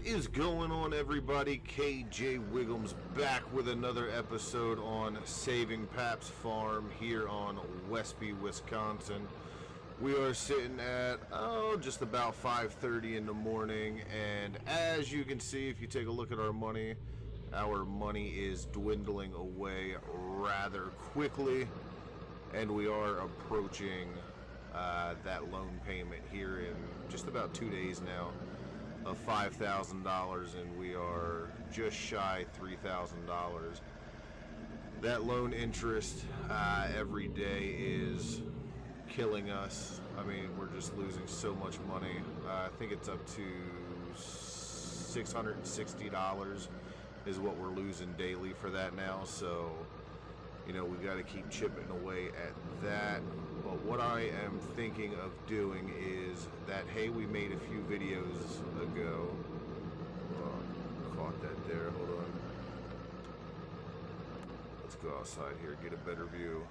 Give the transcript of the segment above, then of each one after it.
is going on, everybody? KJ Wiggums back with another episode on Saving Paps Farm here on Westby, Wisconsin. We are sitting at just about 5:30 in the morning, and as you can see, if you take a look at our money is dwindling away rather quickly, and we are approaching that loan payment here in just about 2 days now of $5,000, and we are just shy $3,000. That loan interest every day is killing us. I mean, we're just losing so much money. I think it's up to $660 is what we're losing daily for that now. So, you know, we got to keep chipping away at that. But what I am thinking of doing is that, hey, we made a few videos ago. Caught that there. Hold on. Let's go outside here, get a better view.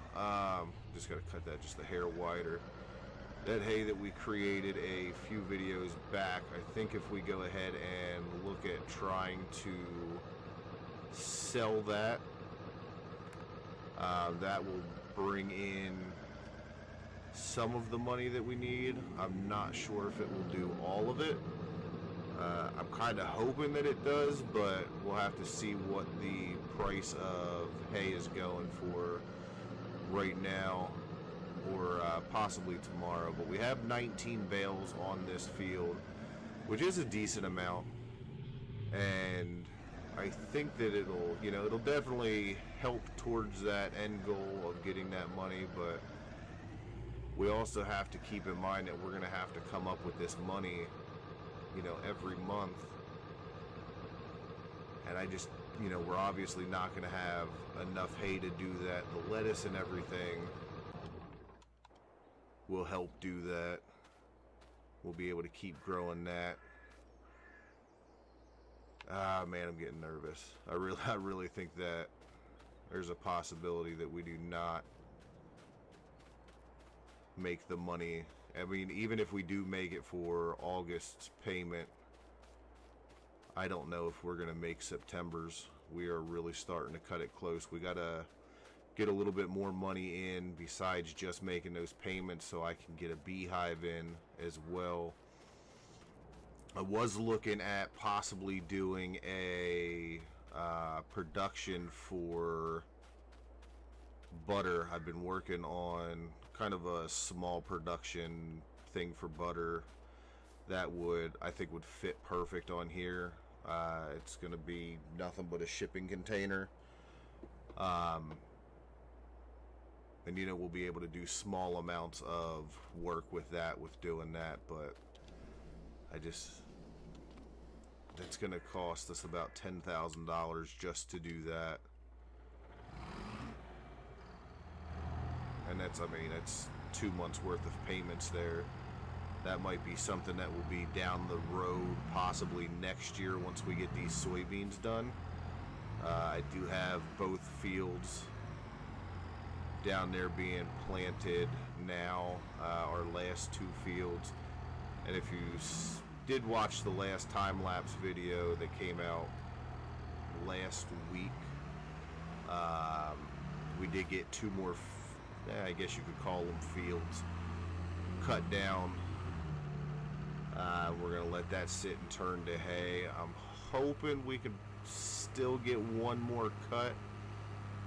Just got to cut that just a hair wider. That hay that we created a few videos back, I think if we go ahead and look at trying to sell that, that will bring in some of the money that we need. I'm not sure if it will do all of it. I'm kind of hoping that it does, but we'll have to see what the price of hay is going for right now, or possibly tomorrow. But we have 19 bales on this field, which is a decent amount, and I think that it'll definitely help towards that end goal of getting that money. But we also have to keep in mind that we're going to have to come up with this money, every month. And I just, we're obviously not going to have enough hay to do that. The lettuce and everything will help do that. We'll be able to keep growing that. Man, I'm getting nervous. I really think that there's a possibility that we do not make the money. I mean, even if we do make it for August's payment, I don't know if we're going to make September's. We are really starting to cut it close. We got to get a little bit more money in besides just making those payments, so I can get a beehive in as well. I was looking at possibly doing a production for butter. I've been working on kind of a small production thing for butter that I think would fit perfect on here. It's going to be nothing but a shipping container. And we'll be able to do small amounts of work with doing that, but that's going to cost us about $10,000 just to do that. And that's 2 months worth of payments there. That might be something that will be down the road, possibly next year once we get these soybeans done. I do have both fields down there being planted now, our last 2 fields. And if you did watch the last time-lapse video that came out last week, we did get 2 more I guess you could call them fields cut down. We're going to let that sit and turn to hay. I'm hoping we could still get 1 more cut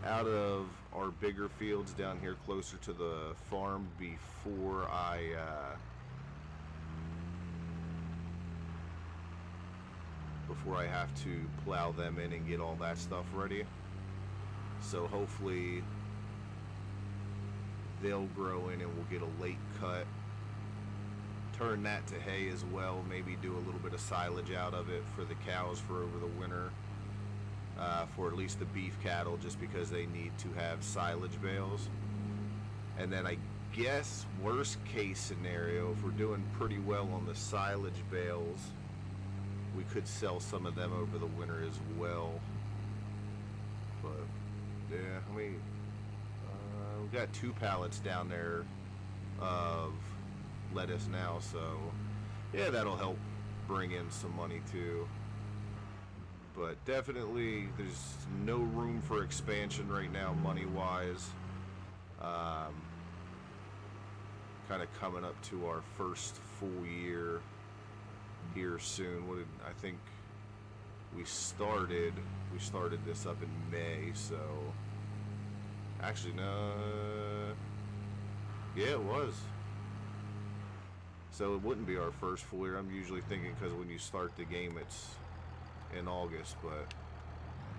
out of our bigger fields down here closer to the farm before I have to plow them in and get all that stuff ready. So hopefully they'll grow in and we'll get a late cut, turn that to hay as well, maybe do a little bit of silage out of it for the cows for over the winter, for at least the beef cattle, just because they need to have silage bales. And then I guess worst case scenario, if we're doing pretty well on the silage bales, we could sell some of them over the winter as well. But yeah, I mean, we've got 2 pallets down there of lettuce now, so yeah, that'll help bring in some money too. But definitely, there's no room for expansion right now, money-wise. Kind of coming up to our first full year here soon. I think we started this up in May, so actually no, yeah, it was. So it wouldn't be our first full year. I'm usually thinking because when you start the game, it's in August, but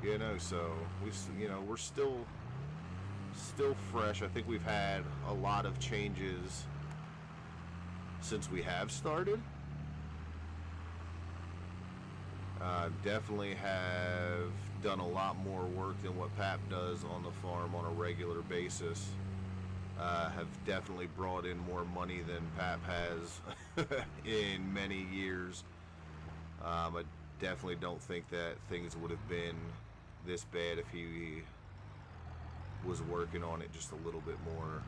yeah, no. So we're still fresh. I think we've had a lot of changes since we have started. Definitely have done a lot more work than what Pap does on the farm on a regular basis. Have definitely brought in more money than Pap has in many years. I definitely don't think that things would have been this bad if he was working on it just a little bit more.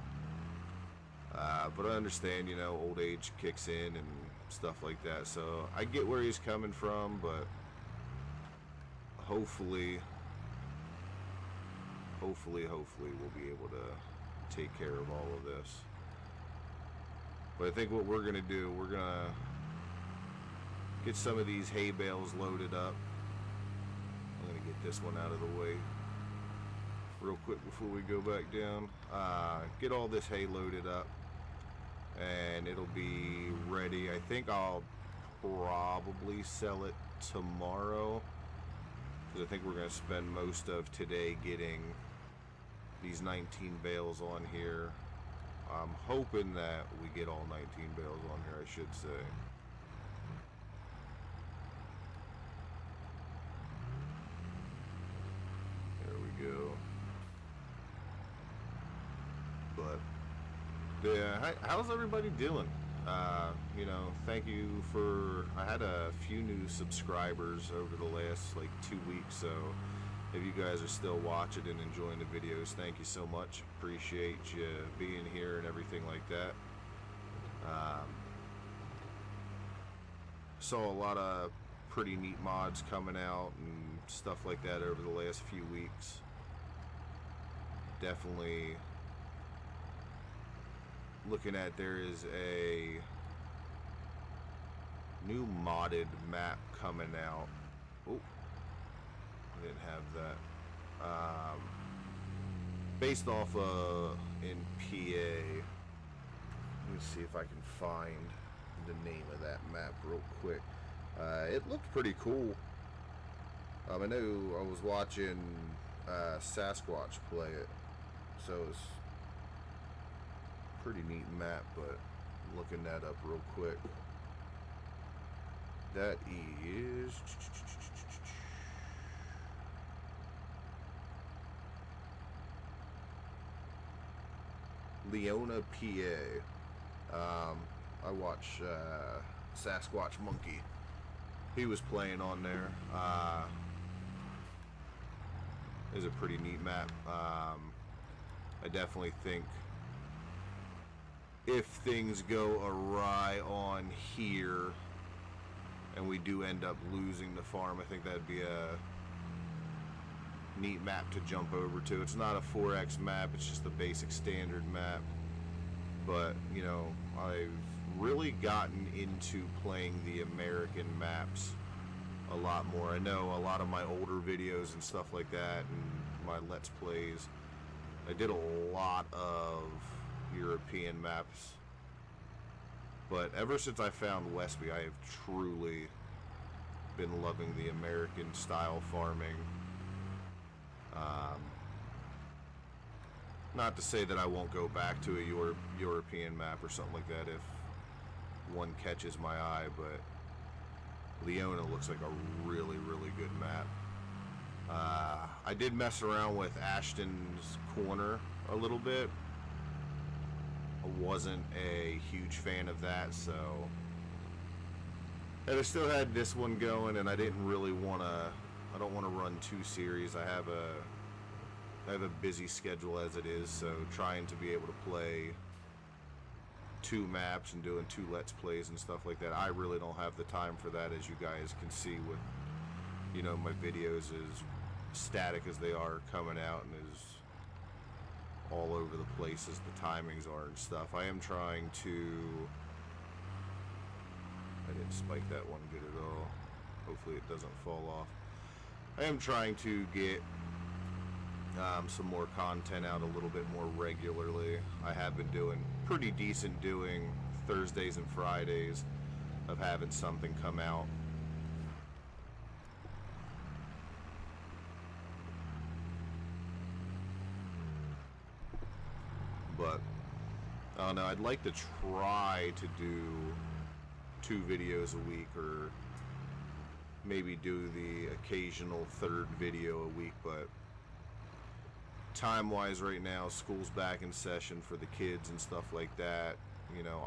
But I understand, old age kicks in and stuff like that. So I get where he's coming from, but hopefully we'll be able to take care of all of this. But I think what we're gonna do, we're gonna get some of these hay bales loaded up. I'm gonna get this one out of the way real quick before we go back down. Get all this hay loaded up and it'll be ready. I think I'll probably sell it tomorrow, because I think we're going to spend most of today getting these 19 bales on here. I'm hoping that we get all 19 bales on here, I should say. There we go. But yeah, how's everybody doing? Thank you for. I had a few new subscribers over the last 2 weeks, so if you guys are still watching and enjoying the videos, thank you so much. Appreciate you being here and everything like that. Saw a lot of pretty neat mods coming out and stuff like that over the last few weeks. Definitely looking at, there is a new modded map coming out. Oh, I didn't have that. Based off in PA. Let me see if I can find the name of that map real quick. It looked pretty cool. I know I was watching Sasquatch play it, so it's pretty neat map, but looking that up real quick. That is Leona, PA. I watch Sasquatch Monkey. He was playing on there. It's a pretty neat map. I definitely think if things go awry on here and we do end up losing the farm, I think that'd be a neat map to jump over to. It's not a 4X map, it's just a basic standard map. But, I've really gotten into playing the American maps a lot more. I know a lot of my older videos and stuff like that and my Let's Plays, I did a lot of European maps. But ever since I found Westby, I have truly been loving the American style farming. Not to say that I won't go back to a European map or something like that if one catches my eye, but Leona looks like a really, really good map. I did mess around with Ashton's Corner a little bit. I wasn't a huge fan of that, so. And I still had this one going, and I didn't really want to. I don't want to run 2 series. I have a busy schedule as it is, so trying to be able to play 2 maps and doing 2 Let's Plays and stuff like that, I really don't have the time for that, as you guys can see with my videos as static as they are coming out and as all over the place as the timings are and stuff. I am trying to... I didn't spike that one good at all. Hopefully it doesn't fall off. I am trying to get some more content out a little bit more regularly. I have been doing pretty decent doing Thursdays and Fridays of having something come out. But I don't know, I'd like to try to do 2 videos a week, or maybe do the occasional 3rd video a week, but time wise right now, school's back in session for the kids and stuff like that.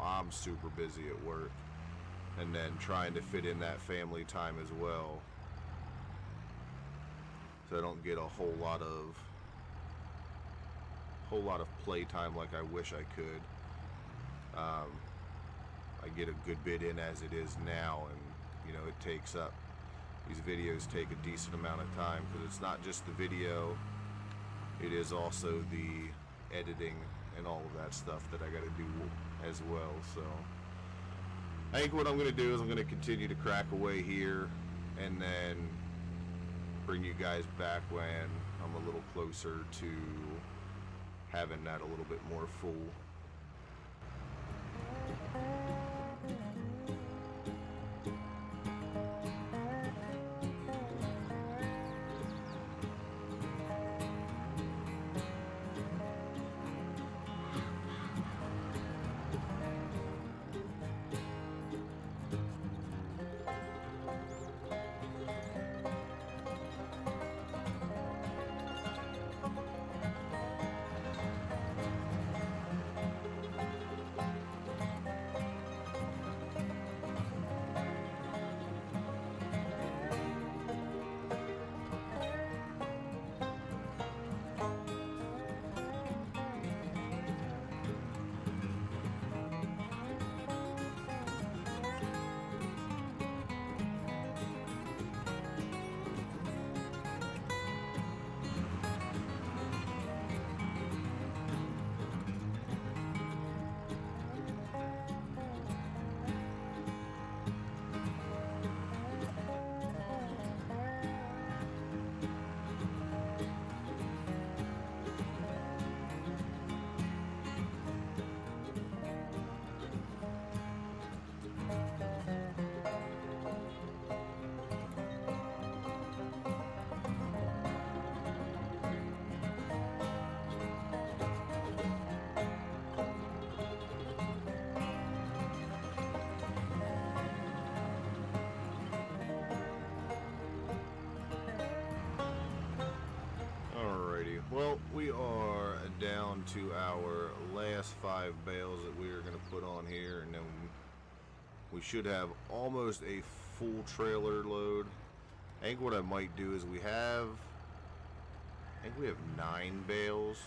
I'm super busy at work, and then trying to fit in that family time as well, so I don't get a whole lot of play time like I wish I could. I get a good bit in as it is now, and it takes up, these videos take a decent amount of time, because it's not just the video, it is also the editing and all of that stuff that I got to do as well. So I think what I'm going to do is I'm going to continue to crack away here, and then bring you guys back when I'm a little closer to having that a little bit more full. Well, we are down to our last 5 bales that we are going to put on here, and then we should have almost a full trailer load. I think what I might do is we have 9 bales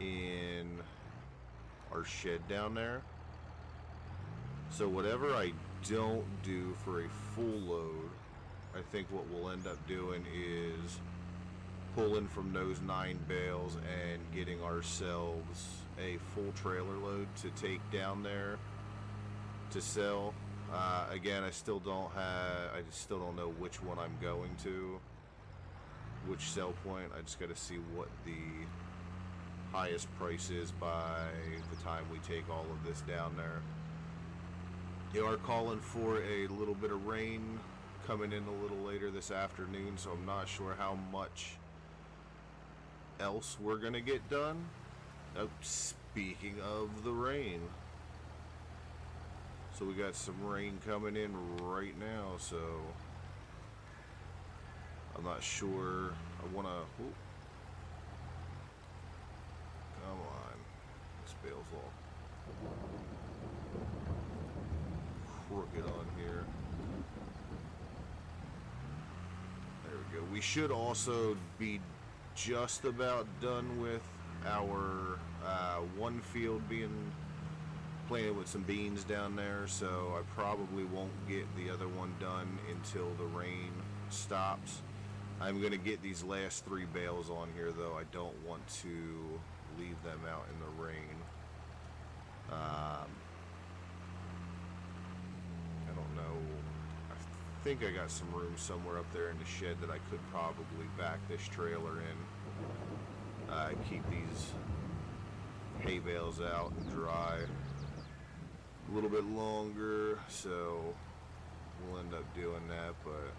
in our shed down there. So whatever I don't do for a full load, I think what we'll end up doing is pulling from those 9 bales and getting ourselves a full trailer load to take down there to sell. Again, I still don't know which one I'm going to, which sell point. I just got to see what the highest price is by the time we take all of this down there. They are calling for a little bit of rain coming in a little later this afternoon, so I'm not sure how much else we're gonna get done. Speaking of the rain, so we got some rain coming in right now, so I'm not sure. I wanna come on, this bale's all crooked on here. There we go. We should also be just about done with our one field being planted with some beans down there, so I probably won't get the other one done until the rain stops. I'm going to get these last 3 bales on here, though. I don't want to leave them out in the rain. I don't know. I think I got some room somewhere up there in the shed that I could probably back this trailer in. Keep these hay bales out and dry a little bit longer, so we'll end up doing that. But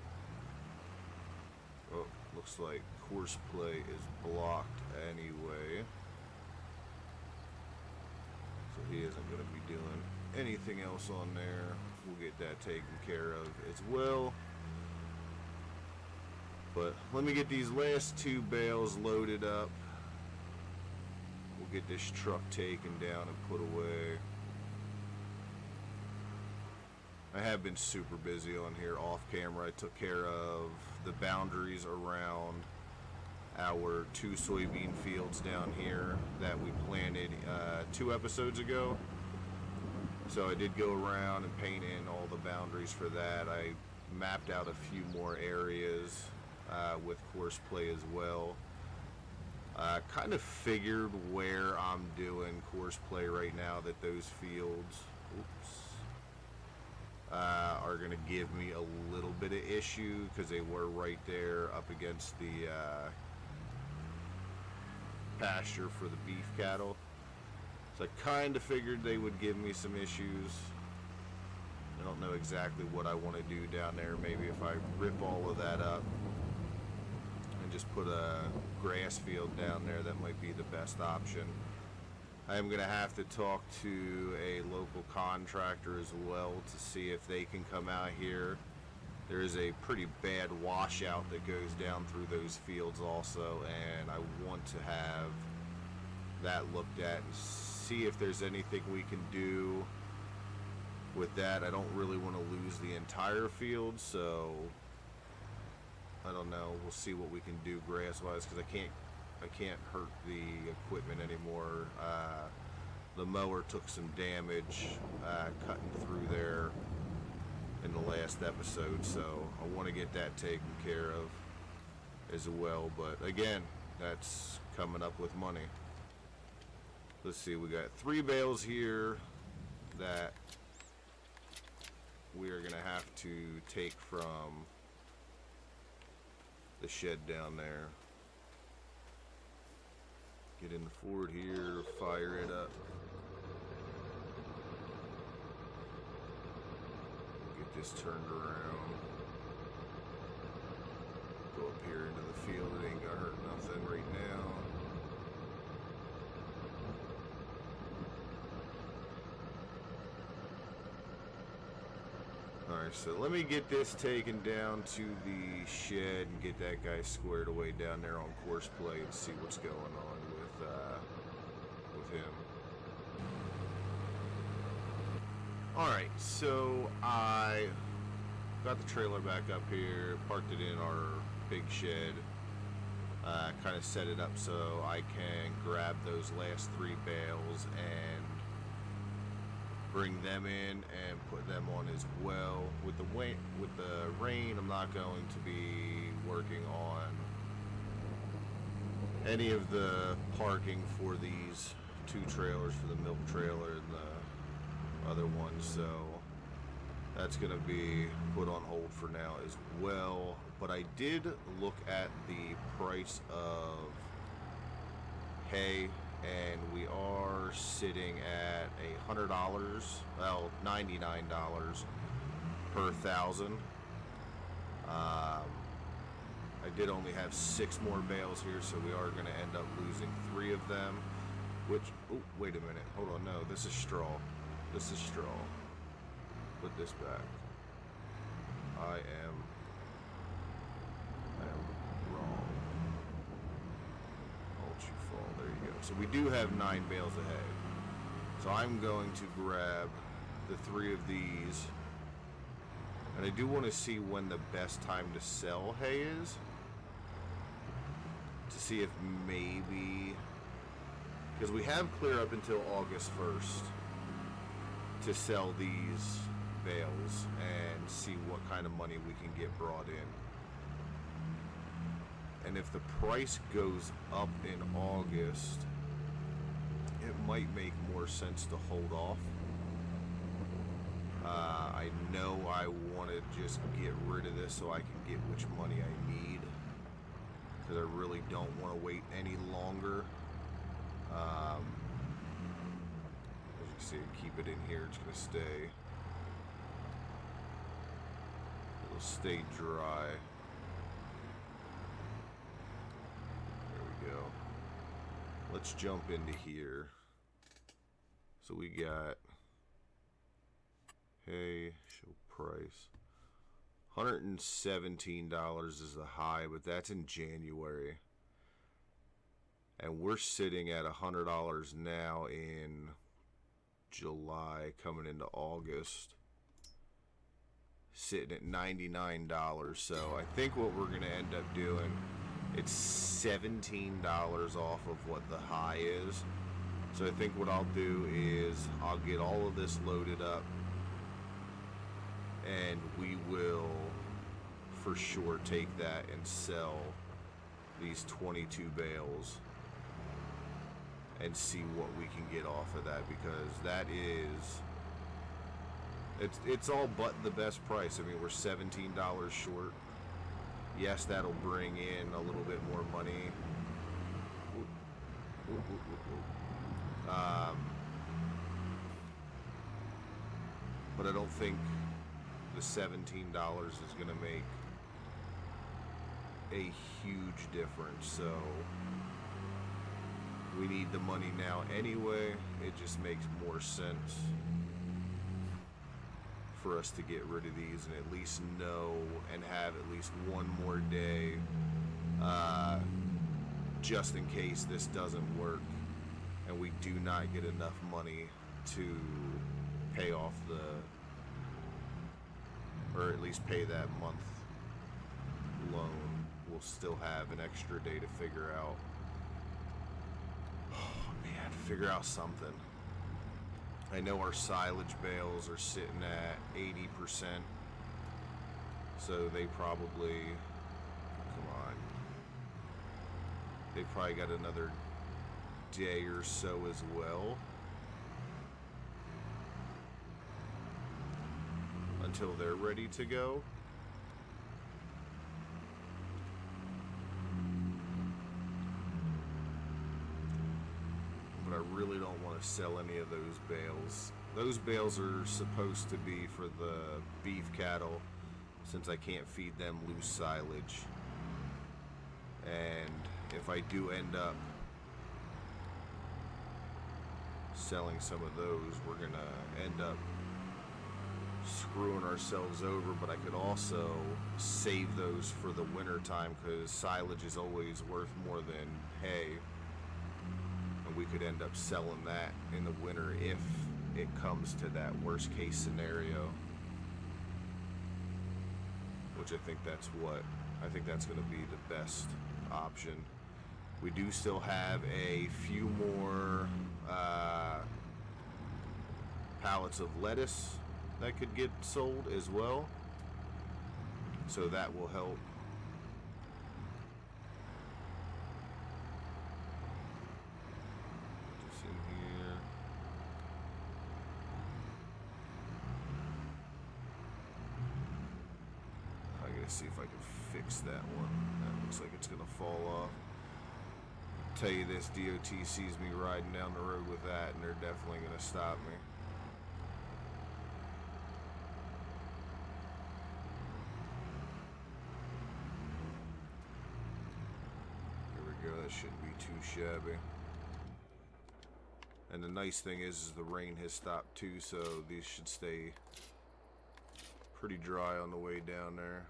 oh, looks like course play is blocked anyway, so he isn't going to be doing anything else on there. We'll get that taken care of as well. But let me get these last 2 bales loaded up. We'll get this truck taken down and put away. I have been super busy on here off camera. I took care of the boundaries around our 2 soybean fields down here that we planted 2 episodes ago. So I did go around and paint in all the boundaries for that. I mapped out a few more areas with course play as well. Kind of figured where I'm doing course play right now, that those fields are going to give me a little bit of issue because they were right there up against the pasture for the beef cattle. So I kind of figured they would give me some issues. I don't know exactly what I want to do down there. Maybe if I rip all of that up and just put a grass field down there, that might be the best option. I am going to have to talk to a local contractor as well to see if they can come out here. There is a pretty bad washout that goes down through those fields also, and I want to have that looked at and see if there's anything we can do with that. I don't really want to lose the entire field, so I don't know. We'll see what we can do grass-wise, because I can't hurt the equipment anymore. The mower took some damage cutting through there in the last episode, so I want to get that taken care of as well. But again, that's coming up with money. Let's see, we got 3 bales here that we are going to have to take from the shed down there. Get in the Ford here, fire it up. Get this turned around. Go up here into the field. It ain't gonna hurt nothing right now. Alright, so let me get this taken down to the shed and get that guy squared away down there on course play and see what's going on with him. Alright, so I got the trailer back up here, parked it in our big shed, kind of set it up so I can grab those last 3 bales and bring them in and put them on as well. With the rain, I'm not going to be working on any of the parking for these 2 trailers, for the milk trailer and the other one, so that's going to be put on hold for now as well. But I did look at the price of hay, and we are sitting at $100, well, $99 per 1,000. I did only have 6 more bales here, so we are going to end up losing 3 of them, which, oh, wait a minute, hold on, no, this is straw. This is straw. Put this back. I am wrong. Hold you fall, there you go. So we do have 9 bales of hay. So I'm going to grab the 3 of these. And I do want to see when the best time to sell hay is. To see if maybe, because we have clear up until August 1st to sell these bales and see what kind of money we can get brought in. And if the price goes up in August, it might make more sense to hold off. I know I want to just get rid of this so I can get which money I need, because I really don't want to wait any longer. As you can see, keep it in here, it's going to stay. It'll stay dry. There we go. Let's jump into here. So we got, hey, show price. $117 is the high, but that's in January. And we're sitting at $100 now in July, coming into August. Sitting at $99. So I think what we're going to end up doing, it's $17 off of what the high is. So I think what I'll do is I'll get all of this loaded up, and we will for sure take that and sell these 22 bales and see what we can get off of that, because that is, it's all but the best price. I mean, we're $17 short. Yes, that'll bring in a little bit more money. But I don't think the $17 is going to make a huge difference. So we need the money now anyway. It just makes more sense for us to get rid of these and at least know and have at least one more day, just in case this doesn't work and we do not get enough money to pay off or at least pay that month loan. We'll still have an extra day to figure out, figure out something. I know our silage bales are sitting at 80%, so they probably, they probably got another day or so as well until they're ready to go. But I really don't want to sell any of those bales. Those bales are supposed to be for the beef cattle, since I can't feed them loose silage. And if I do end up selling some of those, we're gonna end up screwing ourselves over. But I could also save those for the winter time, because silage is always worth more than hay, and we could end up selling that in the winter if it comes to that worst case scenario, which I think that's going to be the best option. We do still have a few more pallets of lettuce that could get sold as well, so that will help. Just in here. I gotta see if I can fix that one. That looks like it's gonna fall off. Tell you this, DOT sees me riding down the road with that, and they're definitely gonna stop me. There we go, that shouldn't be too shabby. And the nice thing is the rain has stopped too, so these should stay pretty dry on the way down there.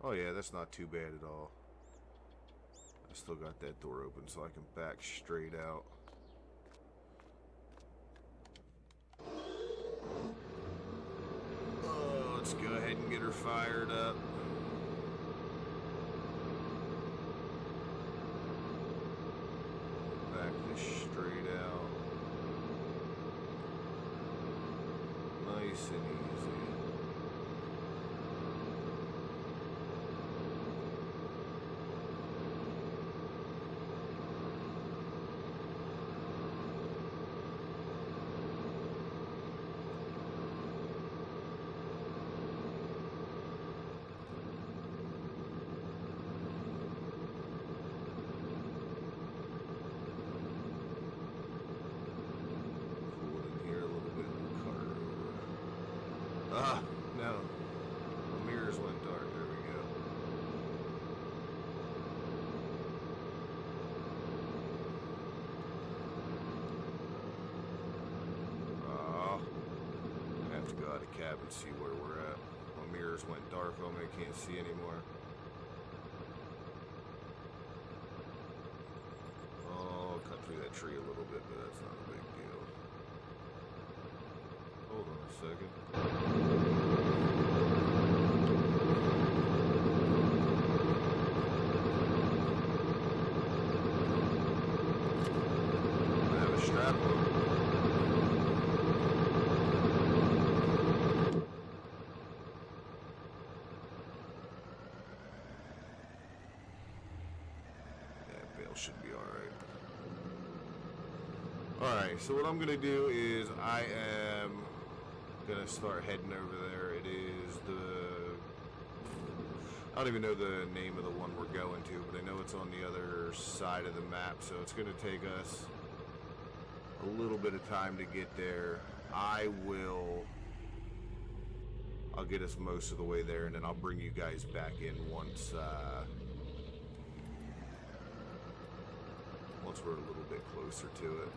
Oh yeah, that's not too bad at all. I still got that door open so I can back straight out. Oh, let's go ahead and get her fired up. Back this straight out. Nice and easy. Ah, no. The mirrors went dark. There we go. Oh. I have to go out of cab and see where we're at. My mirrors went dark on me. I can't see anymore. Oh, cut through that tree a little bit, but that's not a big deal. Hold on a second. I have a strap on. Yeah, bail should be alright. Alright, so what I'm going to do is I am going to start heading over there. It is I don't even know the name of the one we're going to, but I know it's on the other side of the map, so it's going to take us a little bit of time to get there. I'll get us most of the way there, and then I'll bring you guys back in once we're a little bit closer to it.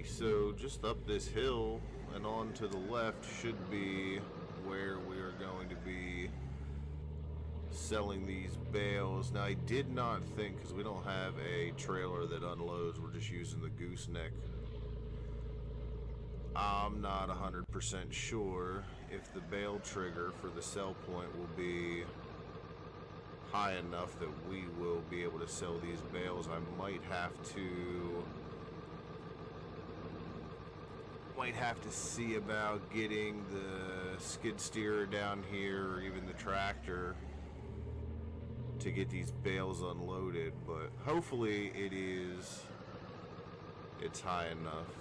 So just up this hill and on to the left should be where we are going to be selling these bales. Now I did not think, because we don't have a trailer that unloads, we're just using the gooseneck. I'm not 100% sure if the bale trigger for the sell point will be high enough that we will be able to sell these bales. I might have to see about getting the skid steer down here, or even the tractor, to get these bales unloaded, but hopefully it's high enough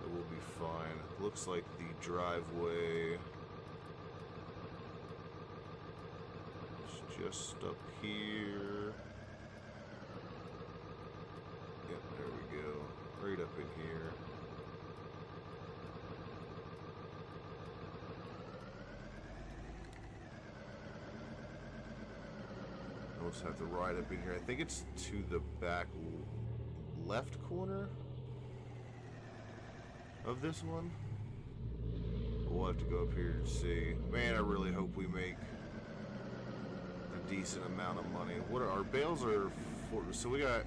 that we'll be fine. It looks like the driveway is just up here. Yep, there we go. Right up in here. Almost have to ride up in here. I think it's to the back left corner of this one. We'll have to go up here and see. Man, I really hope we make a decent amount of money. What are our bales are for? So we got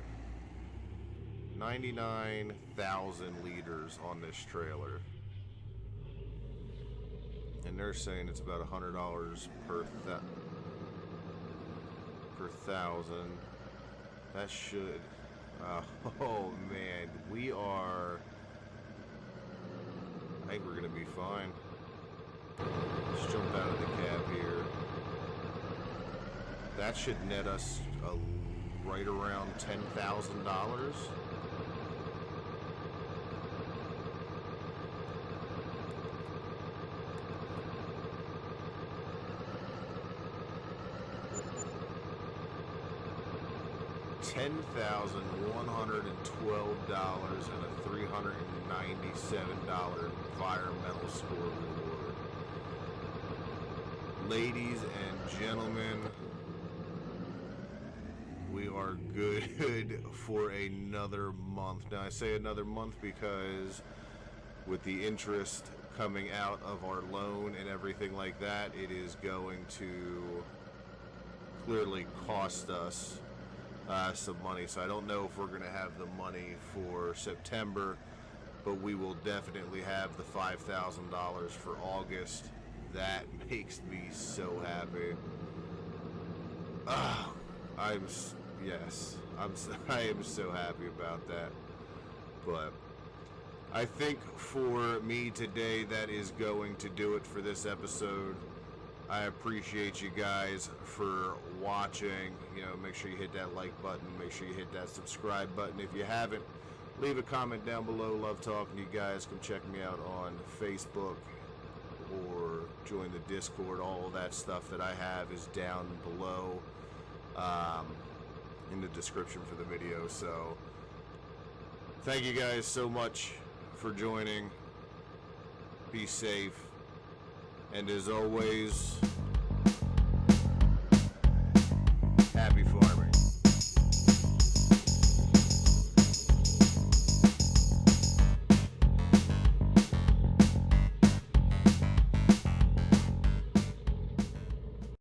99,000 liters on this trailer, and they're saying it's about $100 per thousand. That should oh man, I think we're gonna be fine. Let's jump out of the cab here. That should net us right around $10,000. $10,112 and a $397 environmental score reward. Ladies and gentlemen, we are good for another month. Now I say another month because with the interest coming out of our loan and everything like that, it is going to clearly cost us some money. So I don't know if we're going to have the money for September, but we will definitely have the $5,000 for August. That makes me so happy. I am so happy about that. But I think for me today, that is going to do it for this episode. I appreciate you guys for watching. You know, make sure you hit that like button. Make sure you hit that subscribe button. If you haven't, leave a comment down below. Love talking to you guys. Come check me out on Facebook or join the Discord. All of that stuff that I have is down below in the description for the video. So thank you guys so much for joining. Be safe. And as always,